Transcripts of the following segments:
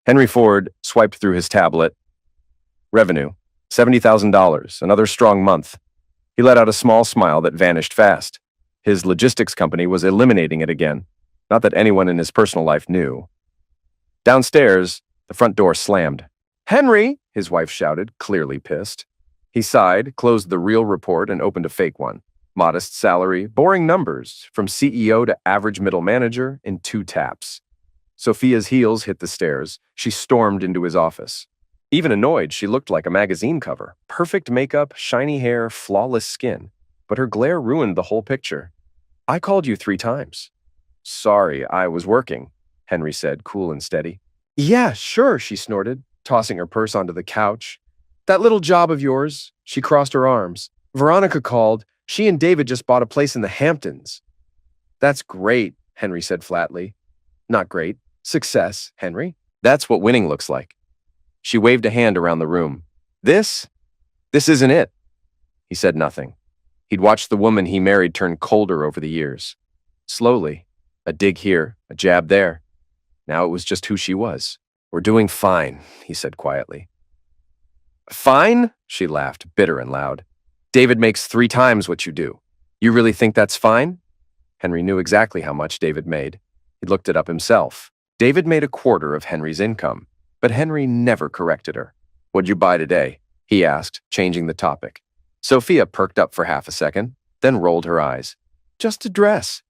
Henry Ford swiped through his tablet. Revenue, $70,000, another strong month. He let out a small smile that vanished fast. His logistics company was eliminating it again. Not that anyone in his personal life knew. Downstairs, the front door slammed. "Henry!" his wife shouted, clearly pissed. He sighed, closed the real report, and opened a fake one. Modest salary, boring numbers, from CEO to average middle manager in 2 taps. Sophia's heels hit the stairs. She stormed into his office. Even annoyed, she looked like a magazine cover. Perfect makeup, shiny hair, flawless skin. But her glare ruined the whole picture. "I called you 3 times. "Sorry, I was working," Henry said, cool and steady. "Yeah, sure," she snorted, tossing her purse onto the couch. "That little job of yours." She crossed her arms. "Veronica called. She and David just bought a place in the Hamptons." "That's great," Henry said flatly. "Not great. Success, Henry. That's what winning looks like." She waved a hand around the room. This isn't it." He said nothing. He'd watched the woman he married turn colder over the years. Slowly, a dig here, a jab there. Now it was just who she was. "We're doing fine," he said quietly. "Fine?" She laughed, bitter and loud. "David makes 3 times what you do. You really think that's fine?" Henry knew exactly how much David made. He looked it up himself. David made a quarter of Henry's income, but Henry never corrected her. "What'd you buy today?" he asked, changing the topic. Sophia perked up for half a second, then rolled her eyes. "Just a dress.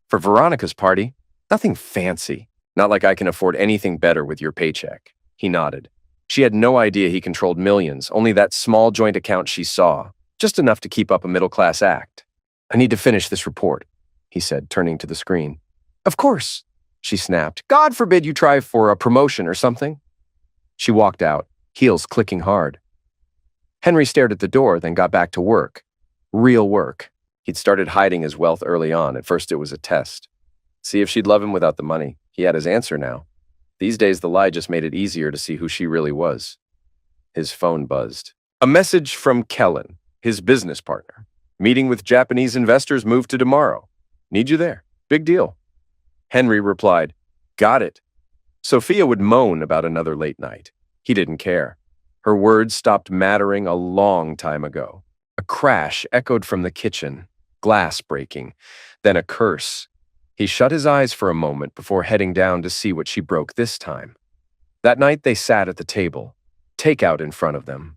For Veronica's party. Nothing fancy. Not like I can afford anything better with your paycheck." He nodded. She had no idea he controlled millions, only that small joint account she saw, just enough to keep up a middle-class act. "I need to finish this report," he said, turning to the screen. "Of course," she snapped. "God forbid you try for a promotion or something." She walked out, heels clicking hard. Henry stared at the door, then got back to work. Real work. He'd started hiding his wealth early on. At first it was a test. See if she'd love him without the money. He had his answer now. These days the lie just made it easier to see who she really was. His phone buzzed. A message from Kellen, his business partner. "Meeting with Japanese investors moved to tomorrow. Need you there. Big deal." Henry replied, "Got it." Sophia would moan about another late night. He didn't care. Her words stopped mattering a long time ago. A crash echoed from the kitchen, glass breaking, then a curse. He shut his eyes for a moment before heading down to see what she broke this time. That night they sat at the table, takeout in front of them.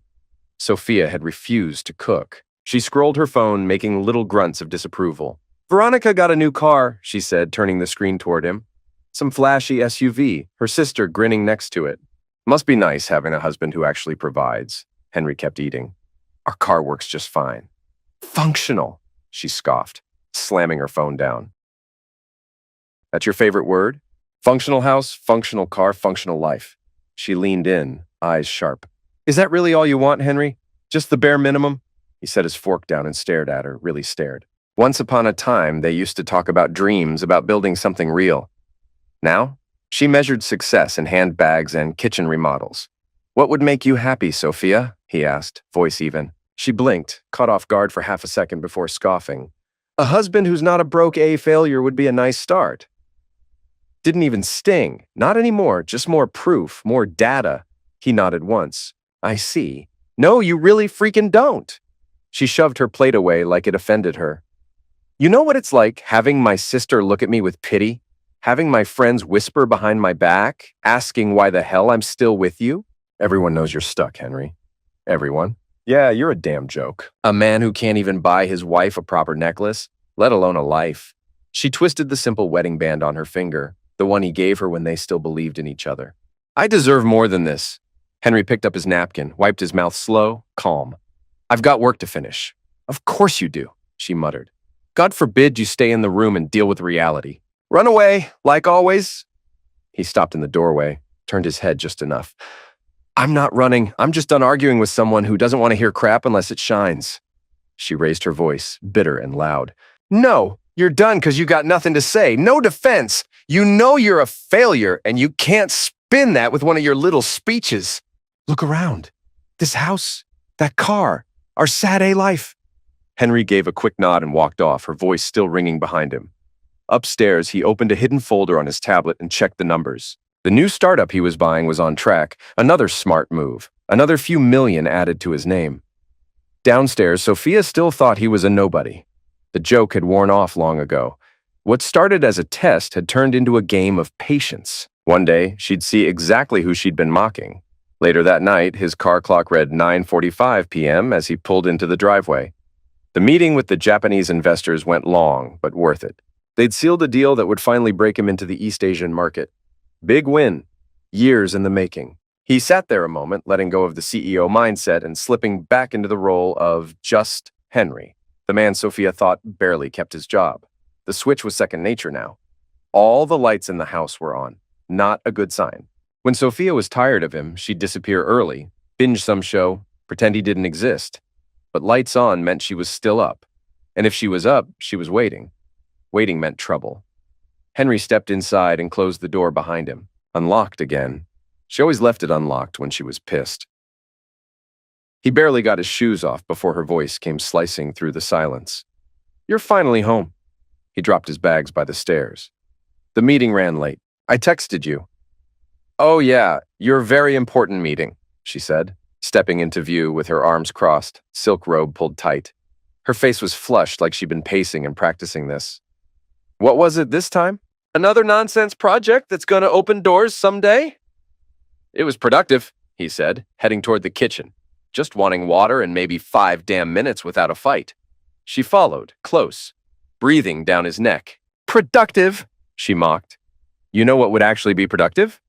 Sophia had refused to cook. She scrolled her phone, making little grunts of disapproval. "Veronica got a new car," she said, turning the screen toward him. "Some flashy SUV, her sister grinning next to it. Must be nice having a husband who actually provides." Henry kept eating. "Our car works just fine." "Functional," she scoffed, slamming her phone down. "That's your favorite word? Functional house, functional car, functional life." She leaned in, eyes sharp. "Is that really all you want, Henry? Just the bare minimum?" He set his fork down and stared at her, really stared. Once upon a time, they used to talk about dreams, about building something real. Now, she measured success in handbags and kitchen remodels. "What would make you happy, Sophia?" he asked, voice even. She blinked, caught off guard for half a second before scoffing. "A husband who's not a broke A failure would be a nice start." Didn't even sting. Not anymore, just more proof, more data. He nodded once. "I see. No, you really freaking don't." She shoved her plate away like it offended her. "You know what it's like having my sister look at me with pity? Having my friends whisper behind my back, asking why the hell I'm still with you? Everyone knows you're stuck, Henry. Everyone. Yeah, you're a damn joke. A man who can't even buy his wife a proper necklace, let alone a life." She twisted the simple wedding band on her finger, the one he gave her when they still believed in each other. "I deserve more than this." Henry picked up his napkin, wiped his mouth slow, calm. "I've got work to finish." "Of course you do," she muttered. "God forbid you stay in the room and deal with reality. Run away, like always." He stopped in the doorway, turned his head just enough. "I'm not running. I'm just done arguing with someone who doesn't want to hear crap unless it shines." She raised her voice, bitter and loud. "No, you're done because you got nothing to say. No defense. You know you're a failure, and you can't spin that with one of your little speeches. Look around. This house, that car, our sad A life." Henry gave a quick nod and walked off, her voice still ringing behind him. Upstairs, he opened a hidden folder on his tablet and checked the numbers. The new startup he was buying was on track, another smart move, another few million added to his name. Downstairs, Sophia still thought he was a nobody. The joke had worn off long ago. What started as a test had turned into a game of patience. One day, she'd see exactly who she'd been mocking. Later that night, his car clock read 9:45 p.m. as he pulled into the driveway. The meeting with the Japanese investors went long, but worth it. They'd sealed a deal that would finally break him into the East Asian market. Big win. Years in the making. He sat there a moment, letting go of the CEO mindset and slipping back into the role of just Henry, the man Sophia thought barely kept his job. The switch was second nature now. All the lights in the house were on. Not a good sign. When Sophia was tired of him, she'd disappear early, binge some show, pretend he didn't exist. But lights on meant she was still up. And if she was up, she was waiting. Waiting meant trouble. Henry stepped inside and closed the door behind him. Unlocked again. She always left it unlocked when she was pissed. He barely got his shoes off before her voice came slicing through the silence. "You're finally home." He dropped his bags by the stairs. "The meeting ran late. I texted you." "Oh yeah, your very important meeting," she said, stepping into view with her arms crossed, silk robe pulled tight. Her face was flushed like she'd been pacing and practicing this. "What was it this time? Another nonsense project that's gonna open doors someday?" "It was productive," he said, heading toward the kitchen, just wanting water and maybe 5 damn minutes without a fight. She followed, close, breathing down his neck. "Productive," she mocked. "You know what would actually be productive?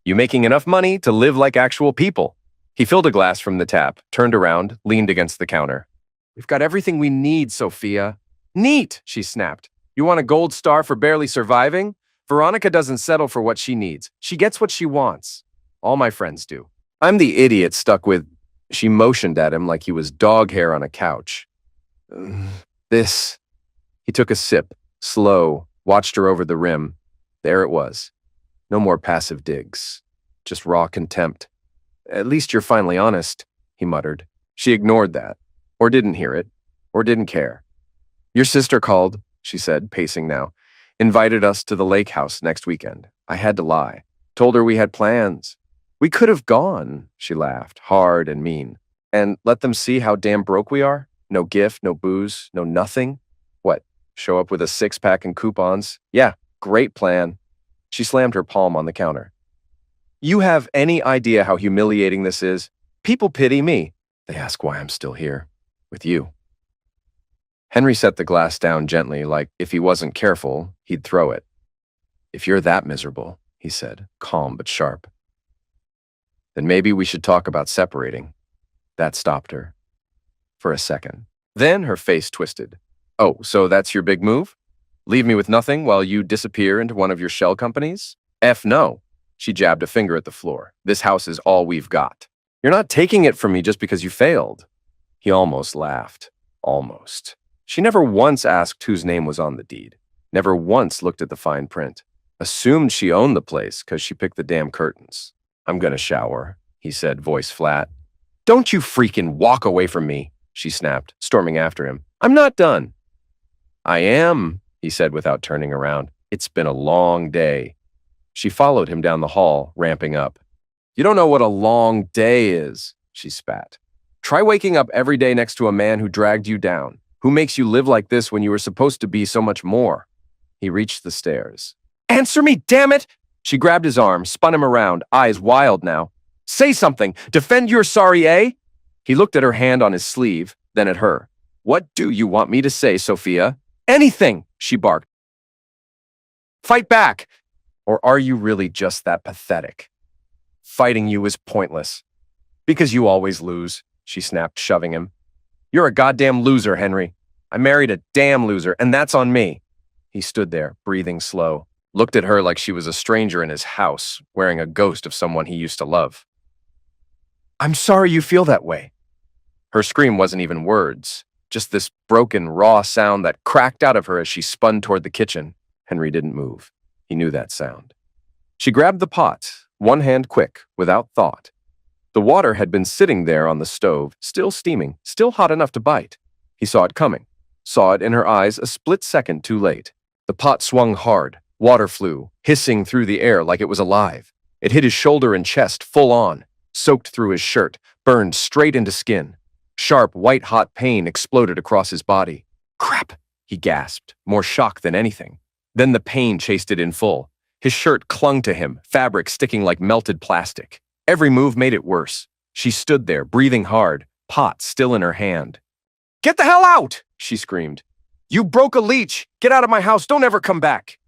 You making enough money to live like actual people." He filled a glass from the tap, turned around, leaned against the counter. "We've got everything we need, Sophia." "Neat," she snapped. "You want a gold star for barely surviving? Veronica doesn't settle for what she needs. She gets what she wants. All my friends do. I'm the idiot stuck with—" She motioned at him like he was dog hair on a couch. "This." He took a sip, slow, watched her over the rim. There it was. No more passive digs. Just raw contempt. "At least you're finally honest," he muttered. She ignored that, or didn't hear it, or didn't care. "Your sister called," she said, pacing now. "Invited us to the lake house next weekend. I had to lie. Told her we had plans. We could have gone," she laughed, hard and mean. "And let them see how damn broke we are? No gift, no booze, no nothing? What, show up with a 6-pack and coupons? Yeah, great plan." She slammed her palm on the counter. "You have any idea how humiliating this is? People pity me. They ask why I'm still here. With you." Henry set the glass down gently, like if he wasn't careful, he'd throw it. "If you're that miserable," he said, calm but sharp, "then maybe we should talk about separating." That stopped her. For a second. Then her face twisted. "Oh, so that's your big move? Leave me with nothing while you disappear into one of your shell companies? F no." She jabbed a finger at the floor. "This house is all we've got. You're not taking it from me just because you failed." He almost laughed. Almost. She never once asked whose name was on the deed. Never once looked at the fine print. Assumed she owned the place because she picked the damn curtains. "I'm gonna shower," he said, voice flat. "Don't you freaking walk away from me," she snapped, storming after him. "I'm not done." "I am," he said without turning around. "It's been a long day." She followed him down the hall, ramping up. "You don't know what a long day is," she spat. "Try waking up every day next to a man who dragged you down, who makes you live like this when you were supposed to be so much more." He reached the stairs. "Answer me, damn it!" She grabbed his arm, spun him around, eyes wild now. "Say something! Defend your sorry, eh?" He looked at her hand on his sleeve, then at her. "What do you want me to say, Sophia?" "Anything!" she barked. "Fight back! Or are you really just that pathetic? Fighting you is pointless. Because you always lose," she snapped, shoving him. "You're a goddamn loser, Henry. I married a damn loser, and that's on me." He stood there, breathing slow, looked at her like she was a stranger in his house, wearing a ghost of someone he used to love. "I'm sorry you feel that way." Her scream wasn't even words, just this broken, raw sound that cracked out of her as she spun toward the kitchen. Henry didn't move. He knew that sound. She grabbed the pot, one hand quick, without thought. The water had been sitting there on the stove, still steaming, still hot enough to bite. He saw it coming, saw it in her eyes a split second too late. The pot swung hard, water flew, hissing through the air like it was alive. It hit his shoulder and chest full on, soaked through his shirt, burned straight into skin. Sharp, white-hot pain exploded across his body. "Crap," he gasped, more shock than anything. Then the pain chased it in full. His shirt clung to him, fabric sticking like melted plastic. Every move made it worse. She stood there, breathing hard, pot still in her hand. "Get the hell out!" she screamed. "You broke a leech! Get out of my house! Don't ever come back!"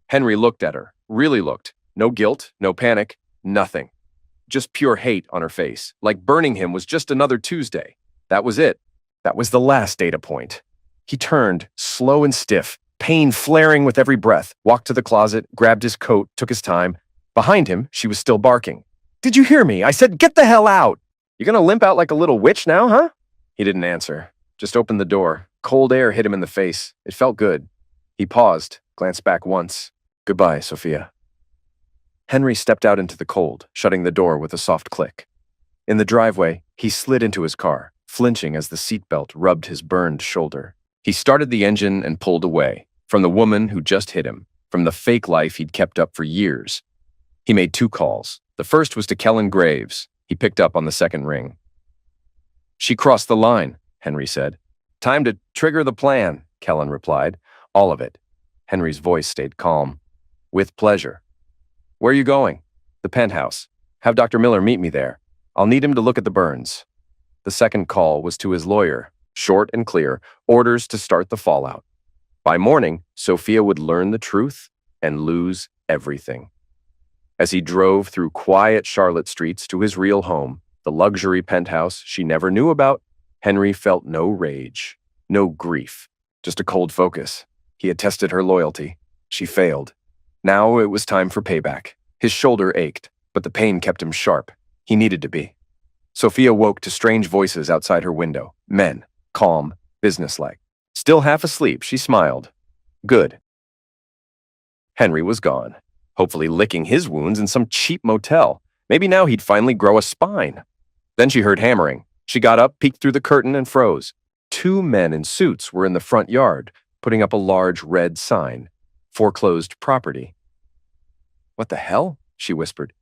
Henry looked at her, really looked. No guilt, no panic, nothing. Just pure hate on her face, like burning him was just another Tuesday. That was it. That was the last data point. He turned, slow and stiff, pain flaring with every breath, walked to the closet, grabbed his coat, took his time. Behind him, she was still barking. "Did you hear me? I said get the hell out! You gonna limp out like a little witch now, huh?" He didn't answer, just opened the door. Cold air hit him in the face. It felt good. He paused, glanced back once. "Goodbye, Sophia." Henry stepped out into the cold, shutting the door with a soft click. In the driveway, he slid into his car, flinching as the seatbelt rubbed his burned shoulder. He started the engine and pulled away, from the woman who just hit him, from the fake life he'd kept up for years. He made 2 calls. The first was to Kellen Graves. He picked up on the second ring. "She crossed the line," Henry said. "Time to trigger the plan," Kellen replied. "All of it." Henry's voice stayed calm. "With pleasure." "Where are you going?" "The penthouse. Have Dr. Miller meet me there. I'll need him to look at the burns." The second call was to his lawyer, short and clear, orders to start the fallout. By morning, Sophia would learn the truth and lose everything. As he drove through quiet Charlotte streets to his real home, the luxury penthouse she never knew about, Henry felt no rage, no grief, just a cold focus. He had tested her loyalty. She failed. Now it was time for payback. His shoulder ached, but the pain kept him sharp. He needed to be. Sophia woke to strange voices outside her window. Men, calm, businesslike. Still half asleep, she smiled. Good. Henry was gone, hopefully licking his wounds in some cheap motel. Maybe now he'd finally grow a spine. Then she heard hammering. She got up, peeked through the curtain, and froze. 2 men in suits were in the front yard, putting up a large red sign. Foreclosed property. "What the hell?" she whispered.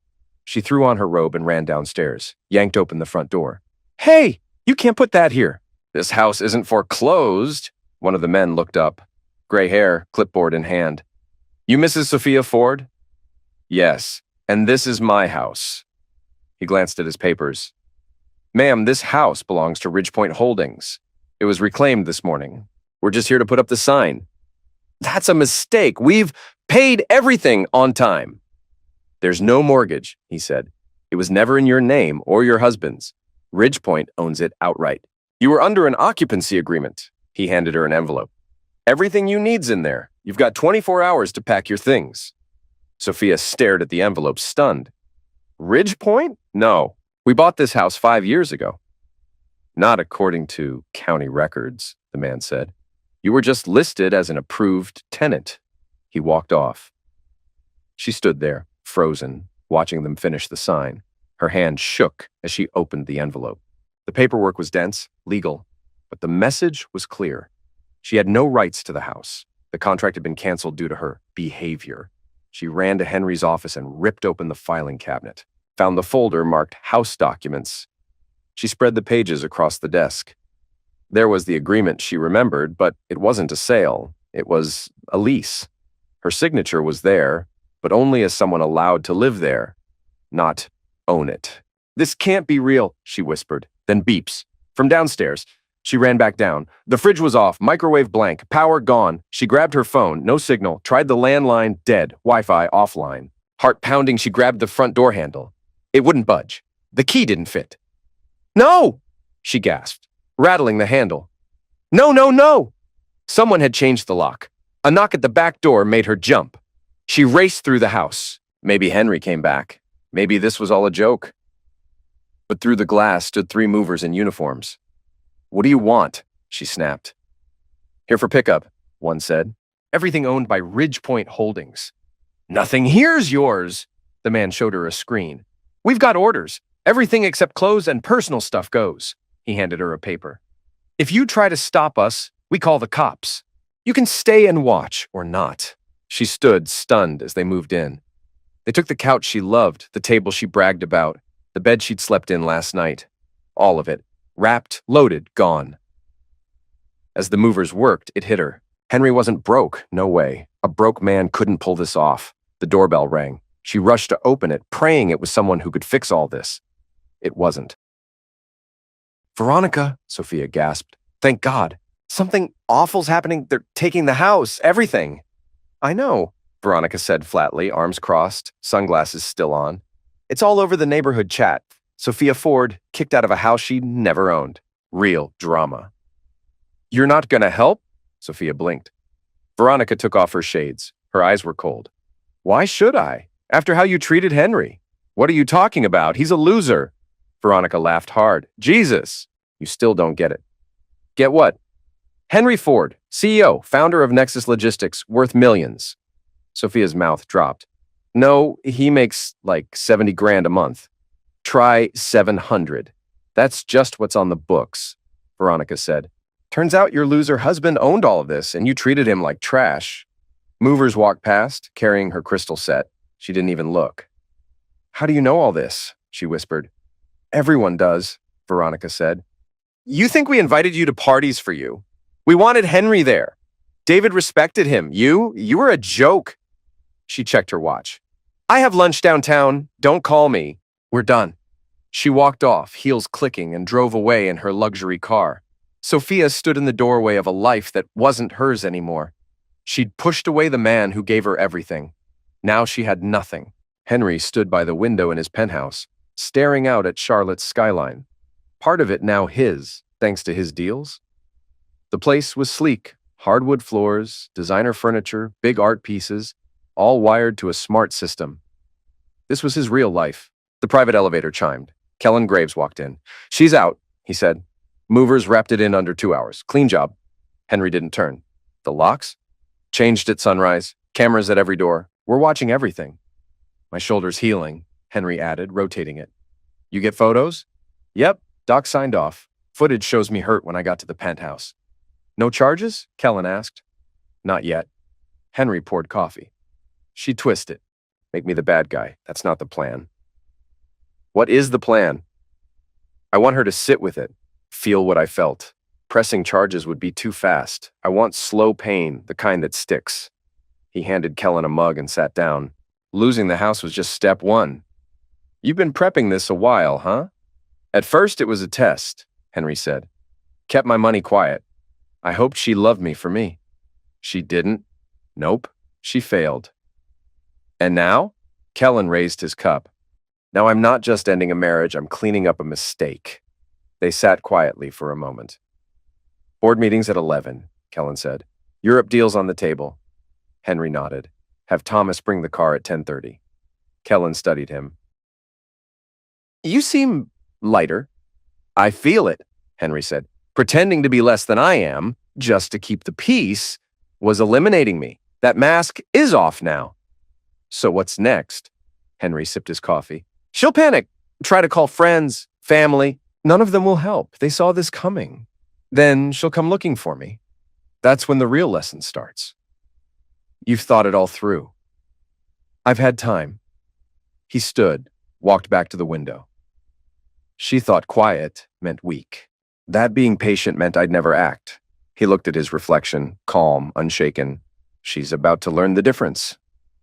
She threw on her robe and ran downstairs, yanked open the front door. "Hey, you can't put that here." "This house isn't foreclosed." One of the men looked up, gray hair, clipboard in hand. "You Mrs. Sophia Ford?" "Yes, and this is my house." He glanced at his papers. "Ma'am, this house belongs to Ridgepoint Holdings. It was reclaimed this morning. We're just here to put up the sign." "That's a mistake. We've paid everything on time." "There's no mortgage," he said. "It was never in your name or your husband's. Ridgepoint owns it outright. You were under an occupancy agreement." He handed her an envelope. "Everything you need's in there. You've got 24 hours to pack your things." Sophia stared at the envelope, stunned. "Ridgepoint? No. We bought this house 5 years ago." "Not according to county records," the man said. "You were just listed as an approved tenant." He walked off. She stood there, frozen, watching them finish the sign. Her hand shook as she opened the envelope. The paperwork was dense, legal, but the message was clear. She had no rights to the house. The contract had been canceled due to her behavior. She ran to Henry's office and ripped open the filing cabinet, found the folder marked House Documents. She spread the pages across the desk. There was the agreement she remembered, but it wasn't a sale. It was a lease. Her signature was there, but only as someone allowed to live there, not own it. "This can't be real," she whispered, then beeps. From downstairs, she ran back down. The fridge was off, microwave blank, power gone. She grabbed her phone, no signal, tried the landline, dead, Wi-Fi offline. Heart pounding, she grabbed the front door handle. It wouldn't budge. The key didn't fit. "No!" she gasped, rattling the handle. "No, no, no!" Someone had changed the lock. A knock at the back door made her jump. She raced through the house. Maybe Henry came back. Maybe this was all a joke. But through the glass stood 3 movers in uniforms. "What do you want?" she snapped. "Here for pickup," one said. "Everything owned by Ridgepoint Holdings." "Nothing here's yours." The man showed her a screen. "We've got orders. Everything except clothes and personal stuff goes." He handed her a paper. "If you try to stop us, we call the cops. You can stay and watch or not." She stood, stunned, as they moved in. They took the couch she loved, the table she bragged about, the bed she'd slept in last night. All of it. Wrapped, loaded, gone. As the movers worked, it hit her. Henry wasn't broke, no way. A broke man couldn't pull this off. The doorbell rang. She rushed to open it, praying it was someone who could fix all this. It wasn't. "Veronica," Sophia gasped. "Thank God. Something awful's happening. They're taking the house, everything." "I know," Veronica said flatly, arms crossed, sunglasses still on. "It's all over the neighborhood chat. Sophia Ford, kicked out of a house she never owned. Real drama." "You're not gonna help?" Sophia blinked. Veronica took off her shades. Her eyes were cold. "Why should I? After how you treated Henry? What are you talking about? He's a loser." Veronica laughed hard. "Jesus, you still don't get it." "Get what?" "Henry Ford, CEO, founder of Nexus Logistics, worth millions." Sophia's mouth dropped. "No, he makes like 70 grand a month." "Try 700. That's just what's on the books," Veronica said. "Turns out your loser husband owned all of this, and you treated him like trash." Movers walked past, carrying her crystal set. She didn't even look. "How do you know all this?" she whispered. "Everyone does," Veronica said. "You think we invited you to parties for you? We wanted Henry there. David respected him. You were a joke." She checked her watch. "I have lunch downtown. Don't call me. We're done." She walked off, heels clicking, and drove away in her luxury car. Sophia stood in the doorway of a life that wasn't hers anymore. She'd pushed away the man who gave her everything. Now she had nothing. Henry stood by the window in his penthouse, staring out at Charlotte's skyline. Part of it now his, thanks to his deals. The place was sleek, hardwood floors, designer furniture, big art pieces, all wired to a smart system. This was his real life. The private elevator chimed. Kellen Graves walked in. "She's out," he said. "Movers wrapped it in under 2 hours. Clean job." Henry didn't turn. "The locks?" "Changed at sunrise. Cameras at every door. We're watching everything." "My shoulder's healing," Henry added, rotating it. "You get photos?" "Yep, Doc signed off. Footage shows me hurt when I got to the penthouse." "No charges?" Kellen asked. "Not yet." Henry poured coffee. She'd twist it. "Make me the bad guy. That's not the plan." "What is the plan?" "I want her to sit with it, feel what I felt. Pressing charges would be too fast. I want slow pain, the kind that sticks." He handed Kellen a mug and sat down. "Losing the house was just step one." "You've been prepping this a while, huh?" "At first it was a test," Henry said. "Kept my money quiet. I hoped she loved me for me." "She didn't?" "Nope, she failed." "And now?" Kellen raised his cup. "Now I'm not just ending a marriage, I'm cleaning up a mistake." They sat quietly for a moment. "Board meeting's at 11, Kellen said. "Europe deal's on the table." Henry nodded. "Have Thomas bring the car at 10:30. Kellen studied him. "You seem lighter." "I feel it," Henry said. "Pretending to be less than I am, just to keep the peace, was eliminating me. That mask is off now." "So what's next?" Henry sipped his coffee. "She'll panic, try to call friends, family. None of them will help. They saw this coming. Then she'll come looking for me. That's when the real lesson starts." "You've thought it all through." "I've had time." He stood, walked back to the window. She thought quiet meant weak. That being patient meant I'd never act. He looked at his reflection, calm, unshaken. "She's about to learn the difference."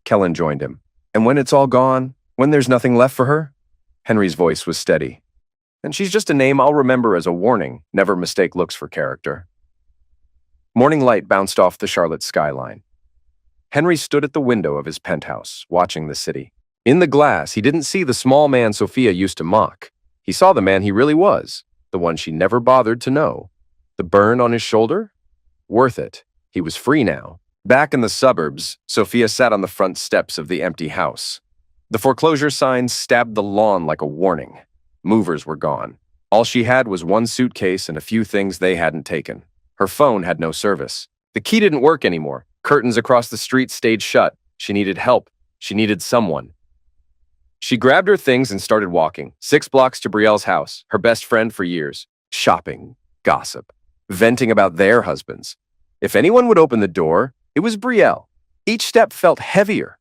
Kellen joined him. "And when it's all gone, when there's nothing left for her?" Henry's voice was steady. "And she's just a name I'll remember as a warning. Never mistake looks for character." Morning light bounced off the Charlotte skyline. Henry stood at the window of his penthouse, watching the city. In the glass, he didn't see the small man Sophia used to mock. He saw the man he really was, the one she never bothered to know. The burn on his shoulder? Worth it. He was free now. Back in the suburbs, Sophia sat on the front steps of the empty house. The foreclosure signs stabbed the lawn like a warning. Movers were gone. All she had was one suitcase and a few things they hadn't taken. Her phone had no service. The key didn't work anymore. Curtains across the street stayed shut. She needed help. She needed someone. She grabbed her things and started walking, 6 blocks to Brielle's house, her best friend for years. Shopping, gossip, venting about their husbands. If anyone would open the door, it was Brielle. Each step felt heavier.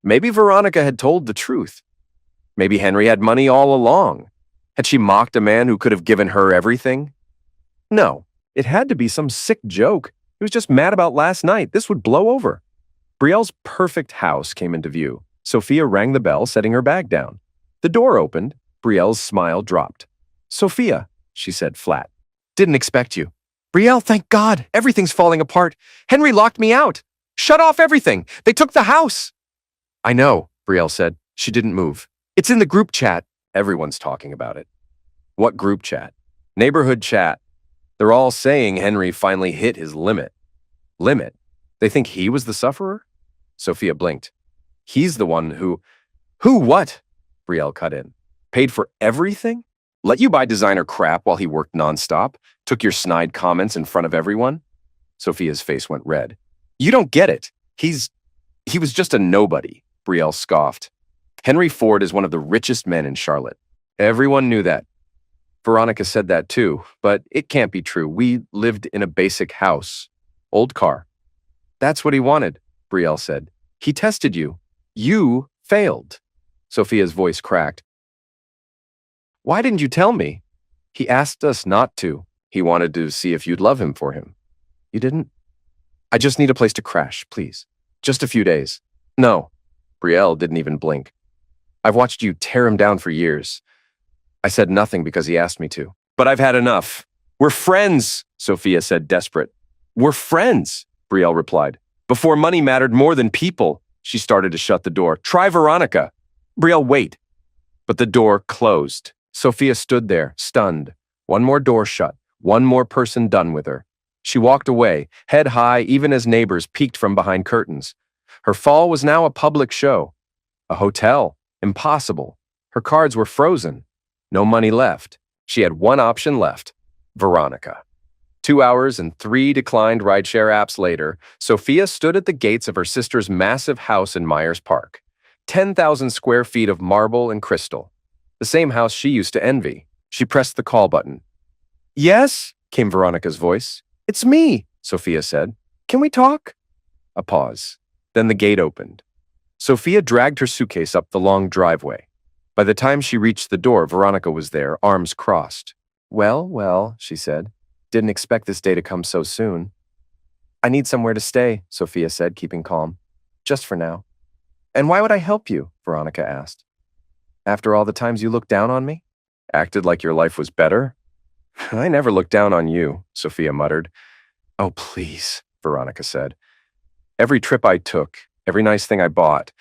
Maybe Veronica had told the truth. Maybe Henry had money all along. Had she mocked a man who could have given her everything? No, it had to be some sick joke. He was just mad about last night. This would blow over. Brielle's perfect house came into view. Sophia rang the bell, setting her bag down. The door opened. Brielle's smile dropped. "Sophia," she said flat. "Didn't expect you." "Brielle, thank God. Everything's falling apart. Henry locked me out. Shut off everything. They took the house." "I know," Brielle said. She didn't move. "It's in the group chat." Everyone's talking about it. What group chat? Neighborhood chat. They're all saying Henry finally hit his limit. Limit? They think he was the sufferer? Sophia blinked. He's the one who... Who what? Brielle cut in. Paid for everything? Let you buy designer crap while he worked nonstop? Took your snide comments in front of everyone? Sophia's face went red. You don't get it. He was just a nobody, Brielle scoffed. Henry Ford is one of the richest men in Charlotte. Everyone knew that. Veronica said that too, but it can't be true. We lived in a basic house. Old car. That's what he wanted, Brielle said. He tested you. You failed. Sophia's voice cracked. Why didn't you tell me? He asked us not to. He wanted to see if you'd love him for him. You didn't? I just need a place to crash, please. Just a few days. No. Brielle didn't even blink. I've watched you tear him down for years. I said nothing because he asked me to. But I've had enough. We're friends, Sophia said, desperate. We're friends, Brielle replied. Before money mattered more than people. She started to shut the door. Try Veronica. Brielle, wait. But the door closed. Sophia stood there, stunned. One more door shut. One more person done with her. She walked away, head high, even as neighbors peeked from behind curtains. Her fall was now a public show. A hotel. Impossible. Her cards were frozen. No money left. She had one option left. Veronica. 2 hours and 3 declined rideshare apps later, Sophia stood at the gates of her sister's massive house in Myers Park. 10,000 square feet of marble and crystal. The same house she used to envy. She pressed the call button. Yes, came Veronica's voice. It's me, Sophia said. Can we talk? A pause. Then the gate opened. Sophia dragged her suitcase up the long driveway. By the time she reached the door, Veronica was there, arms crossed. Well, she said. Didn't expect this day to come so soon. I need somewhere to stay, Sophia said, keeping calm. Just for now. And why would I help you? Veronica asked. After all the times you looked down on me? Acted like your life was better? I never looked down on you, Sophia muttered. Oh, please, Veronica said. Every trip I took, every nice thing I bought,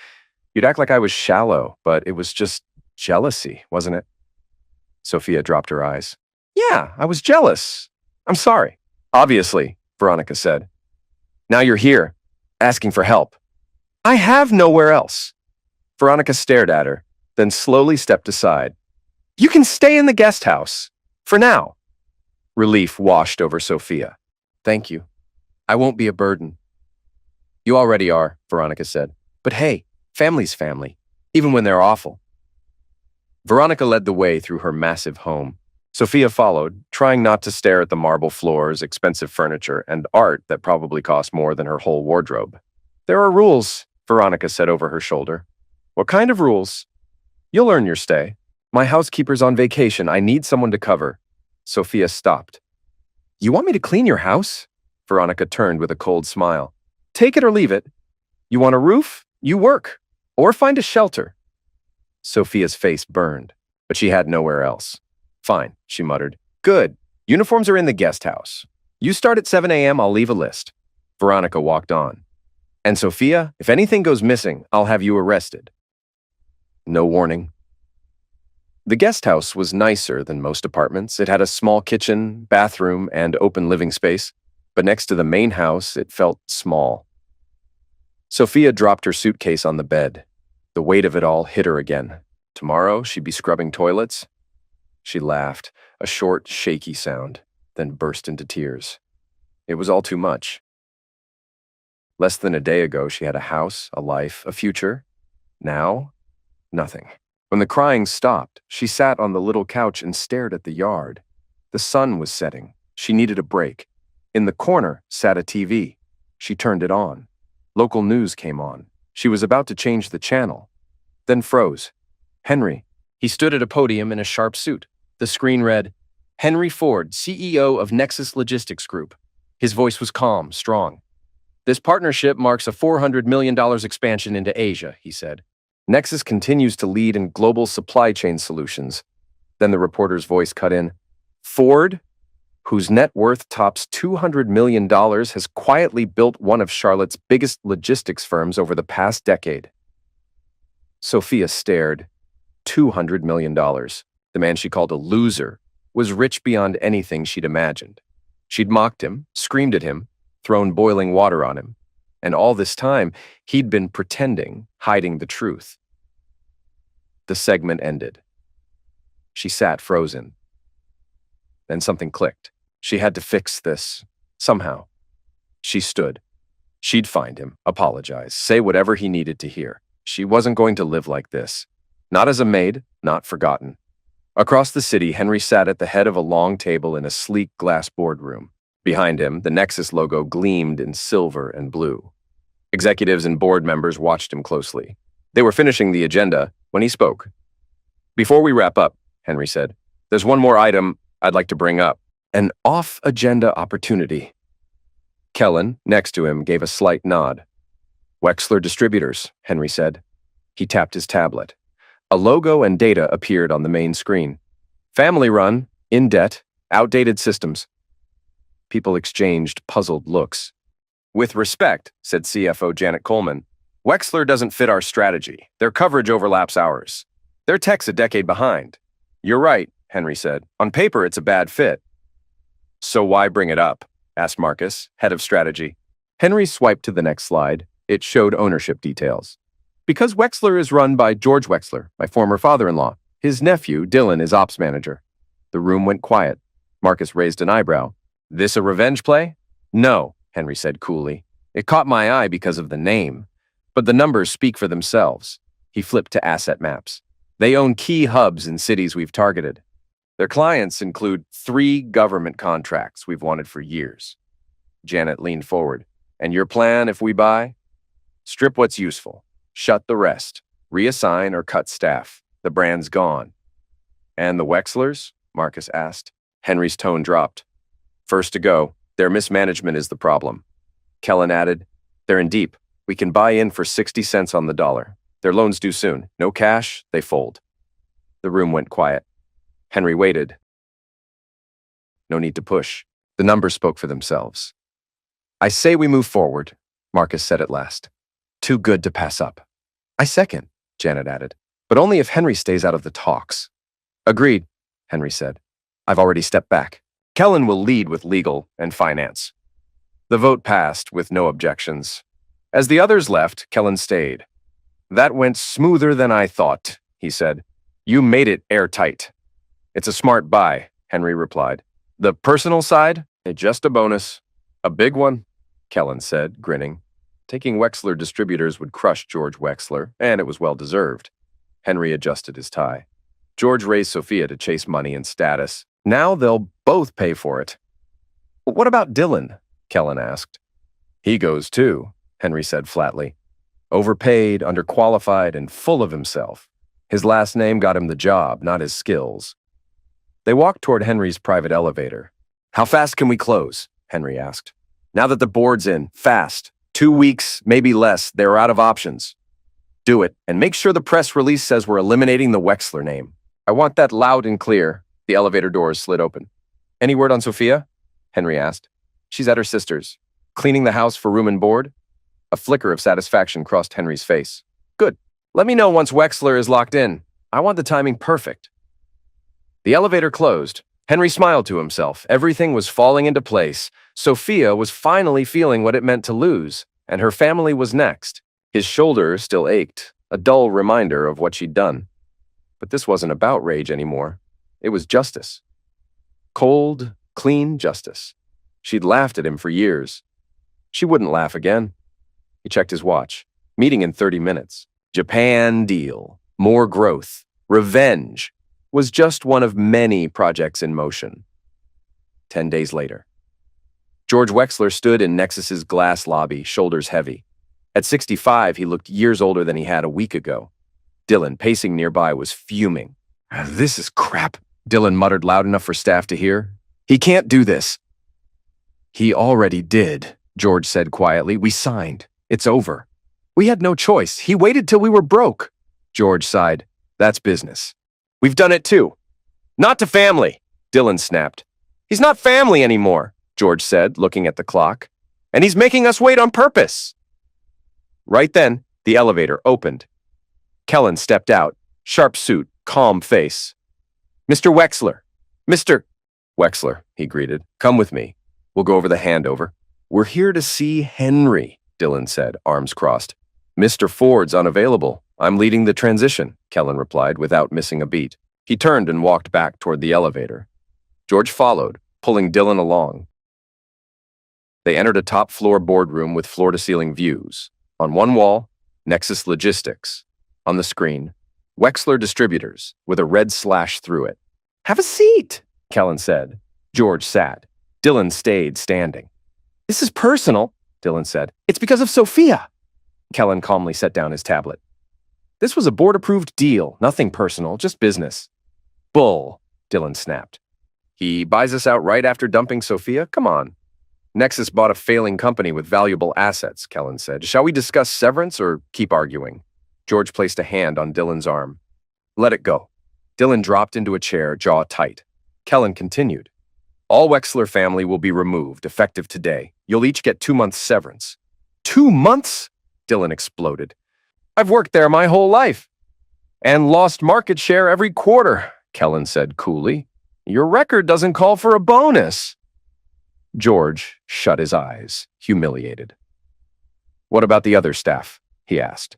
you'd act like I was shallow, but it was just jealousy, wasn't it? Sophia dropped her eyes. Yeah, I was jealous. I'm sorry. Obviously, Veronica said. Now you're here, asking for help. I have nowhere else. Veronica stared at her, then slowly stepped aside. You can stay in the guest house. For now. Relief washed over Sophia. Thank you. I won't be a burden. You already are, Veronica said. But hey, family's family, even when they're awful. Veronica led the way through her massive home. Sophia followed, trying not to stare at the marble floors, expensive furniture, and art that probably cost more than her whole wardrobe. There are rules, Veronica said over her shoulder. What kind of rules? You'll earn your stay. My housekeeper's on vacation. I need someone to cover. Sophia stopped. You want me to clean your house? Veronica turned with a cold smile. Take it or leave it. You want a roof? You work. Or find a shelter. Sophia's face burned, but she had nowhere else. Fine, she muttered. Good. Uniforms are in the guest house. You start at 7 a.m., I'll leave a list. Veronica walked on. And Sophia, if anything goes missing, I'll have you arrested. No warning. The guest house was nicer than most apartments. It had a small kitchen, bathroom, and open living space. But next to the main house, it felt small. Sophia dropped her suitcase on the bed. The weight of it all hit her again. Tomorrow, she'd be scrubbing toilets. She laughed, a short, shaky sound, then burst into tears. It was all too much. Less than a day ago, she had a house, a life, a future. Now, nothing. When the crying stopped, she sat on the little couch and stared at the yard. The sun was setting. She needed a break. In the corner sat a TV. She turned it on. Local news came on. She was about to change the channel, then froze. Henry. He stood at a podium in a sharp suit. The screen read, Henry Ford, CEO of Nexus Logistics Group. His voice was calm, strong. This partnership marks a $400 million expansion into Asia, he said. Nexus continues to lead in global supply chain solutions. Then the reporter's voice cut in. Ford, whose net worth tops $200 million, has quietly built one of Charlotte's biggest logistics firms over the past decade. Sophia stared. $200 million. The man she called a loser was rich beyond anything she'd imagined. She'd mocked him, screamed at him, thrown boiling water on him. And all this time, he'd been pretending, hiding the truth. The segment ended. She sat frozen. Then something clicked. She had to fix this, somehow. She stood. She'd find him, apologize, say whatever he needed to hear. She wasn't going to live like this. Not as a maid, not forgotten. Across the city, Henry sat at the head of a long table in a sleek glass boardroom. Behind him, the Nexus logo gleamed in silver and blue. Executives and board members watched him closely. They were finishing the agenda when he spoke. Before we wrap up, Henry said, there's one more item I'd like to bring up. An off-agenda opportunity. Kellen, next to him, gave a slight nod. Wexler Distributors, Henry said. He tapped his tablet. A logo and data appeared on the main screen. Family-run, in debt, outdated systems. People exchanged puzzled looks. With respect, said CFO Janet Coleman, Wexler doesn't fit our strategy. Their coverage overlaps ours. Their tech's a decade behind. You're right, Henry said. On paper, it's a bad fit. So why bring it up? Asked Marcus, head of strategy. Henry swiped to the next slide. It showed ownership details. Because Wexler is run by George Wexler, my former father-in-law. His nephew, Dylan, is ops manager. The room went quiet. Marcus raised an eyebrow. This a revenge play? No, Henry said coolly. It caught my eye because of the name. But the numbers speak for themselves. He flipped to asset maps. They own key hubs in cities we've targeted. Their clients include 3 government contracts we've wanted for years. Janet leaned forward. And your plan if we buy? Strip what's useful. Shut the rest. Reassign or cut staff. The brand's gone. And the Wexlers? Marcus asked. Henry's tone dropped. First to go. Their mismanagement is the problem. Kellen added, they're in deep. We can buy in for 60 cents on the dollar. Their loan's due soon. No cash, they fold. The room went quiet. Henry waited. No need to push. The numbers spoke for themselves. I say we move forward, Marcus said at last. Too good to pass up. I second, Janet added, but only if Henry stays out of the talks. Agreed, Henry said. I've already stepped back. Kellen will lead with legal and finance. The vote passed with no objections. As the others left, Kellen stayed. That went smoother than I thought, he said. You made it airtight. It's a smart buy, Henry replied. The personal side? Just a bonus. A big one, Kellen said, grinning. Taking Wexler Distributors would crush George Wexler, and it was well-deserved. Henry adjusted his tie. George raised Sophia to chase money and status. Now they'll both pay for it. What about Dylan? Kellen asked. He goes too, Henry said flatly. Overpaid, underqualified, and full of himself. His last name got him the job, not his skills. They walked toward Henry's private elevator. How fast can we close? Henry asked. Now that the board's in, fast. 2 weeks, maybe less, they're out of options. Do it, and make sure the press release says we're eliminating the Wexler name. I want that loud and clear. The elevator doors slid open. Any word on Sophia? Henry asked. She's at her sister's. Cleaning the house for room and board? A flicker of satisfaction crossed Henry's face. Good. Let me know once Wexler is locked in. I want the timing perfect. The elevator closed. Henry smiled to himself. Everything was falling into place. Sophia was finally feeling what it meant to lose, and her family was next. His shoulder still ached, a dull reminder of what she'd done. But this wasn't about rage anymore. It was justice. Cold, clean justice. She'd laughed at him for years. She wouldn't laugh again. He checked his watch. Meeting in 30 minutes. Japan deal. More growth. Revenge. Was just one of many projects in motion. 10 days later. George Wexler stood in Nexus's glass lobby, shoulders heavy. At 65, he looked years older than he had a week ago. Dylan, pacing nearby, was fuming. This is crap, Dylan muttered loud enough for staff to hear. He can't do this. He already did, George said quietly. We signed. It's over. We had no choice. He waited till we were broke. George sighed. That's business. We've done it too. Not to family, Dylan snapped. He's not family anymore, George said, looking at the clock. And he's making us wait on purpose. Right then, the elevator opened. Kellen stepped out, sharp suit, calm face. Mr. Wexler. Mr. Wexler, he greeted. Come with me. We'll go over the handover. We're here to see Henry, Dylan said, arms crossed. Mr. Ford's unavailable. I'm leading the transition, Kellen replied without missing a beat. He turned and walked back toward the elevator. George followed, pulling Dylan along. They entered a top-floor boardroom with floor-to-ceiling views. On one wall, Nexus Logistics. On the screen, Wexler Distributors, with a red slash through it. Have a seat, Kellen said. George sat. Dylan stayed standing. This is personal, Dylan said. It's because of Sophia. Kellen calmly set down his tablet. This was a board-approved deal, nothing personal, just business. Bull, Dylan snapped. He buys us out right after dumping Sophia? Come on. Nexus bought a failing company with valuable assets, Kellen said. Shall we discuss severance or keep arguing? George placed a hand on Dylan's arm. Let it go. Dylan dropped into a chair, jaw tight. Kellen continued. All Wexler family will be removed, effective today. You'll each get 2 months severance. 2 months? Dylan exploded. I've worked there my whole life. And lost market share every quarter, Kellen said coolly. Your record doesn't call for a bonus. George shut his eyes, humiliated. What about the other staff? He asked.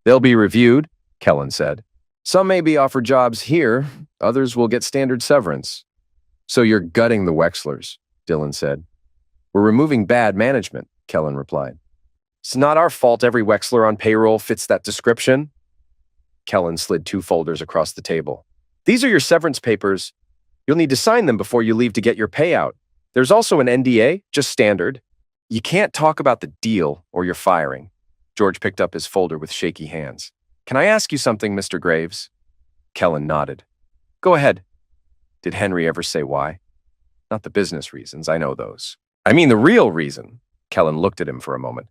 They'll be reviewed, Kellen said. Some may be offered jobs here, others will get standard severance. So you're gutting the Wexlers, Dylan said. We're removing bad management, Kellen replied. It's not our fault every Wexler on payroll fits that description. Kellen slid 2 folders across the table. These are your severance papers. You'll need to sign them before you leave to get your payout. There's also an NDA, just standard. You can't talk about the deal or you're firing. George picked up his folder with shaky hands. Can I ask you something, Mr. Graves? Kellen nodded. Go ahead. Did Henry ever say why? Not the business reasons, I know those. I mean the real reason. Kellen looked at him for a moment.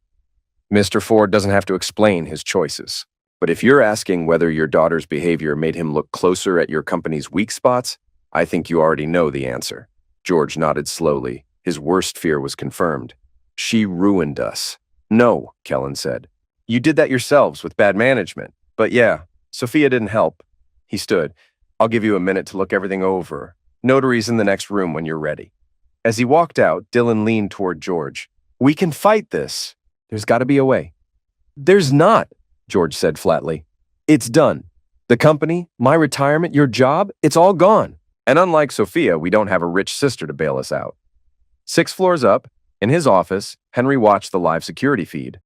Mr. Ford doesn't have to explain his choices. But if you're asking whether your daughter's behavior made him look closer at your company's weak spots, I think you already know the answer. George nodded slowly. His worst fear was confirmed. She ruined us. No, Kellen said. You did that yourselves with bad management. But yeah, Sophia didn't help. He stood. I'll give you a minute to look everything over. Notary's in the next room when you're ready. As he walked out, Dylan leaned toward George. We can fight this. There's got to be a way. There's not, George said flatly. It's done. The company, my retirement, your job, it's all gone. And unlike Sophia, we don't have a rich sister to bail us out. 6 floors up, in his office, Henry watched the live security feed.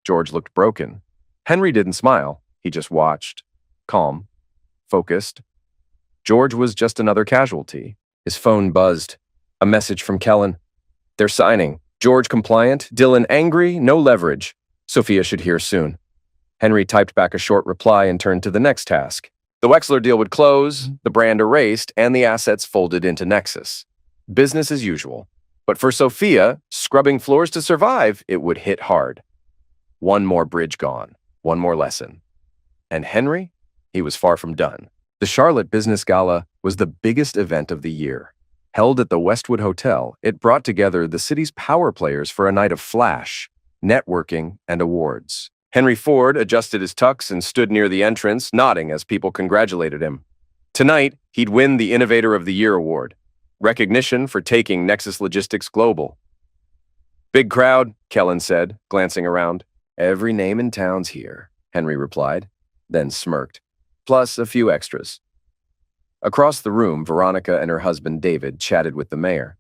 George looked broken. Henry didn't smile. He just watched. Calm. Focused. George was just another casualty. His phone buzzed. A message from Kellen. They're signing. George compliant, Dylan angry, no leverage. Sophia should hear soon. Henry typed back a short reply and turned to the next task. The Wexler deal would close, the brand erased, and the assets folded into Nexus. Business as usual. But for Sophia, scrubbing floors to survive, it would hit hard. One more bridge gone. One more lesson. And Henry? He was far from done. The Charlotte Business Gala was the biggest event of the year. Held at the Westwood Hotel, it brought together the city's power players for a night of flash, networking, and awards. Henry Ford adjusted his tux and stood near the entrance, nodding as people congratulated him. Tonight, he'd win the Innovator of the Year award, recognition for taking Nexus Logistics global. Big crowd, Kellen said, glancing around. Every name in town's here, Henry replied, then smirked. Plus a few extras. Across the room, Veronica and her husband David chatted with the mayor.